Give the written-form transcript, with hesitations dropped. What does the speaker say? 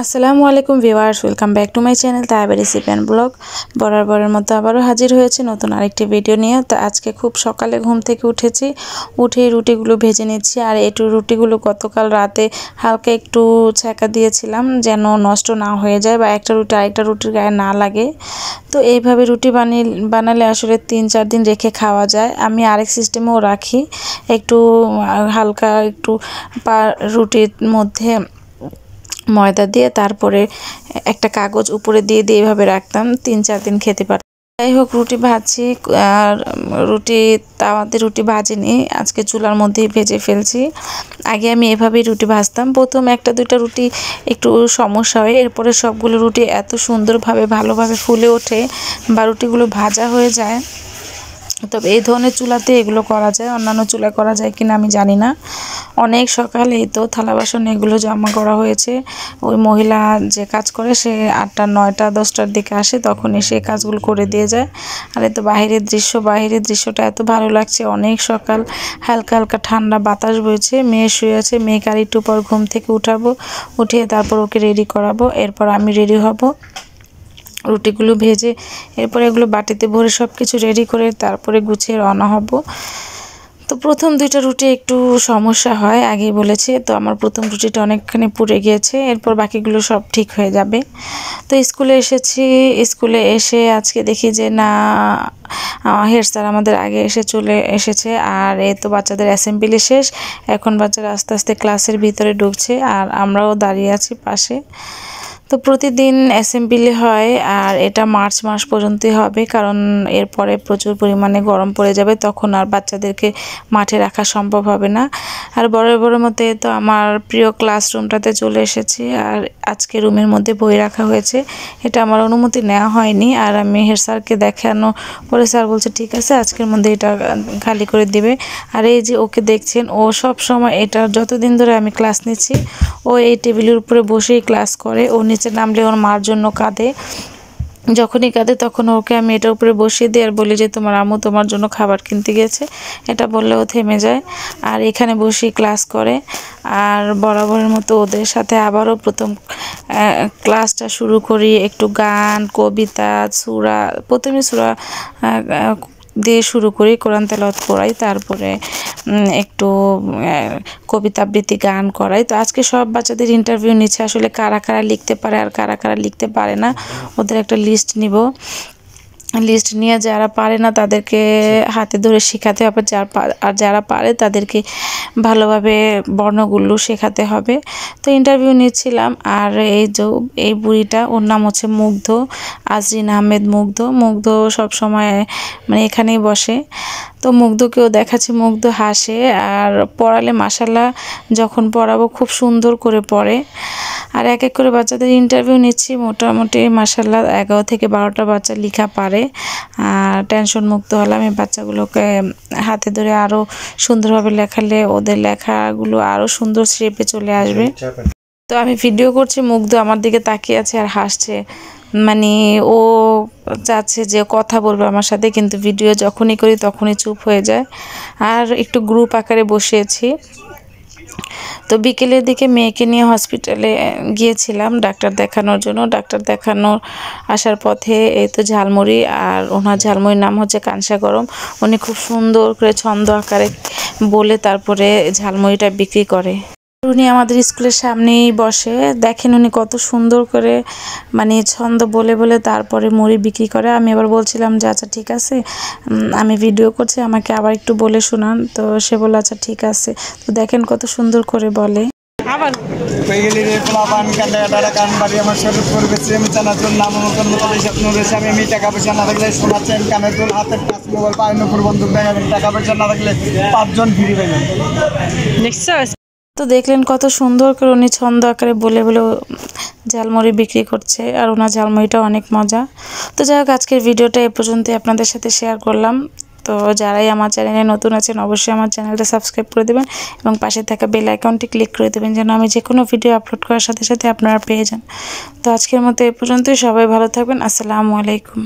আসসালামু আলাইকুম viewers, welcome back to my channel Taiba recipe and blog. বরাবরের মতো আবারও হাজির হয়েছে নতুন আরেকটি ভিডিও নিয়ে। তো আজকে খুব সকালে ঘুম থেকে উঠে রুটিগুলো ভেজে নিচ্ছি। আর এই রুটিগুলো গতকাল রাতে হালকা একটু ছ্যাঁকা দিয়েছিলাম যেন নষ্ট না হয়ে যায় বা একটা রুটি আরেকটা রুটির গায়ে না লাগে। তো এইভাবে রুটি বানালে আসলে 3-4 দিন রেখে খাওয়া যায়। আমি আরেক সিস্টেমেও রাখি, একটু হালকা একটু রুটির মধ্যে ময়দা দিয়ে তারপরে একটা কাগজ উপরে দিয়ে এভাবে রাখতাম, 3-4 দিন খেতে পারতাম। যাই হোক, রুটি ভাজছি। আর তাওয়াতে রুটি ভাজিনি, আজকে চুলার মধ্যেই ভেজে ফেলছি। আগে আমি এভাবেই রুটি ভাজতাম। প্রথম 1-2টা রুটি একটু সমস্যা হয়, এরপরে সবগুলো রুটি এত সুন্দরভাবে ভালোভাবে ফুলে ওঠে বা রুটিগুলো ভাজা হয়ে যায়। তবে এই ধরনের চুলাতে এগুলো করা যায়, অন্যান্য চুলা করা যায় কিনা আমি জানি না। অনেক সকালে তো থালা বাসন এগুলো জমা করা হয়েছে। ওই মহিলা যে কাজ করে সে 8টা 9টা 10টার দিকে আসে, তখন এসে কাজগুলো করে দিয়ে যায়। আর এই তো বাইরের দৃশ্যটা এত ভালো লাগছে। অনেক সকাল, হালকা হালকা ঠান্ডা বাতাস বইছে। মেয়ে শুয়ে আছে, মেয়েকে আর একটু পর ঘুম থেকে উঠিয়ে তারপর ওকে রেডি করাবো, এরপর আমি রেডি হব। রুটিগুলো ভেজে এরপর এগুলো বাটিতে ভরে সব কিছু রেডি করে তারপরে গুছিয়ে রওনা হব। তো প্রথম 2টা রুটি একটু সমস্যা হয়, আগেই বলেছি। তো আমার প্রথম রুটিটা অনেকখানি পুড়ে গিয়েছে, এরপর বাকিগুলো সব ঠিক হয়ে যাবে। তো স্কুলে স্কুলে এসে আজকে দেখি যে না, হেড স্যার আমাদের আগে চলে এসেছে। আর এই তো বাচ্চাদের অ্যাসেম্বলি শেষ, এখন বাচ্চারা আস্তে আস্তে ক্লাসের ভিতরে ঢুকছে আর আমরাও দাঁড়িয়ে আছি পাশে। তো প্রতিদিন অ্যাসেম্বলি হয় আর এটা মার্চ মাস পর্যন্তই হবে, কারণ এরপরে প্রচুর পরিমাণে গরম পড়ে যাবে, তখন আর বাচ্চাদেরকে মাঠে রাখা সম্ভব হবে না। আর বড় মতে তো আমার প্রিয় ক্লাসরুমটাতে চলে এসেছি। আর আজকে রুমের মধ্যে বই রাখা হয়েছে, এটা আমার অনুমতি নেওয়া হয়নি। আর আমি হেড স্যারকে দেখানো পরে স্যার বলছে ঠিক আছে, আজকের মধ্যে এটা খালি করে দিবে। আর এই যে ওকে দেখছেন, ও সব সময় এটা যতদিন ধরে আমি ক্লাস নিচ্ছি ও এই টেবিলের উপরে বসেই ক্লাস করে। ও নিচে নামলে ওর মার জন্য কাঁদে, যখনই কাঁদে তখন ওকে আমি এটার উপরে বসিয়ে দিই আর বলি যে তোমার আম্মু তোমার জন্য খাবার কিনতে গেছে, এটা বললে ও থেমে যায় আর এখানে বসেই ক্লাস করে। আর বরাবরের মতো ওদের সাথে আবারও প্রথম ক্লাসটা শুরু করি। একটু গান, কবিতা, সূরা, প্রথমে সূরা দিয়ে শুরু করি, কোরআন তেলাওয়াত করাই, তারপরে একটু কবিতা আবৃত্তি, গান করাই। তো আজকে সব বাচ্চাদের ইন্টারভিউ নিচ্ছে, আসলে কারা কারা লিখতে পারে আর কারা কারা লিখতে পারে না ওদের একটা লিস্ট নিব। লিস্ট নিয়ে যারা পারে না তাদেরকে হাতে ধরে শেখাতে হবে, আর যারা পারে তাদেরকে ভালোভাবে বর্ণগুলো শেখাতে হবে। তো ইন্টারভিউ নিচ্ছিলাম। আর এই বুড়িটা, ওর নাম হচ্ছে মুগ্ধ, আজরিন আহমেদ মুগ্ধ সব সময় মানে এখানেই বসে। তো মুগ্ধকেও দেখাচ্ছি, মুগ্ধ হাসে আর পড়ালে মাশাল্লাহ যখন পড়াবো খুব সুন্দর করে পড়ে। আর এক এক করে বাচ্চাদের ইন্টারভিউ নিচ্ছি, মোটামুটি মাশাল্লাহ 11 থেকে 12টা বাচ্চা লেখা পারে। আর টেনশন মুক্ত হলাম, এই বাচ্চাগুলোকে হাতে ধরে আরও সুন্দরভাবে লেখালে ওদের লেখাগুলো আরও সুন্দর শেপে চলে আসবে। তো আমি ভিডিও করছি, মুগ্ধ আমার দিকে তাকিয়ে আছে আর হাসছে, মানে ও চাচ্ছে যে কথা বলবে আমার সাথে, কিন্তু ভিডিও যখনই করি তখনই চুপ হয়ে যায়। আর একটু গ্রুপ আকারে বসিয়েছি। তো বিকেলের দিকে মেয়েকে নিয়ে হসপিটালে গিয়েছিলাম ডাক্তার দেখানোর জন্য। ডাক্তার দেখানোর আসার পথে এই তো ঝালমুড়ি, আর ওনার ঝালমুড়ির নাম হচ্ছে কাঁসা গরম। উনি খুব সুন্দর করে ছন্দ আকারে বলে তারপরে ঝালমুড়িটা বিক্রি করে। উনি আমাদের স্কুলের সামনেই বসে, দেখেন উনি কত সুন্দর করে মানে ছন্দ বলে তারপরে মুড়ি বিক্রি করে। আমি আবার বলছিলাম যে আচ্ছা ঠিক আছে, আমি ভিডিও করছি, আমাকে আবার একটু বলে শোনান। তো সে বলল আচ্ছা ঠিক আছে। তো দেখেন কত সুন্দর করে বলে। আবার টাকা পয়সা না থাকলে শোনাচ্ছেন কানে তুল, হাতের টাচ মোবাইল, পায়ের উপর বন্দুক দেখাবেন, টাকা পয়সা না থাকলে 5জন ফ্রি পাবেন। তো দেখলেন কত সুন্দর করে উনি ছন্দ আকারে বলে ঝালমুড়ি বিক্রি করছে, আর ওনার ঝালমুড়িটা অনেক মজা। তো যাই হোক, আজকের ভিডিওটা এ পর্যন্তই আপনাদের সাথে শেয়ার করলাম। তো যারাই আমার চ্যানেলে নতুন আছেন অবশ্যই আমার চ্যানেলটা সাবস্ক্রাইব করে দেবেন এবং পাশে থাকা বেল আইকনটি ক্লিক করে দেবেন যেন আমি যে কোনো ভিডিও আপলোড করার সাথে সাথে আপনারা পেয়ে যান। তো আজকের মতো এ পর্যন্তই, সবাই ভালো থাকবেন। আসসালামু আলাইকুম।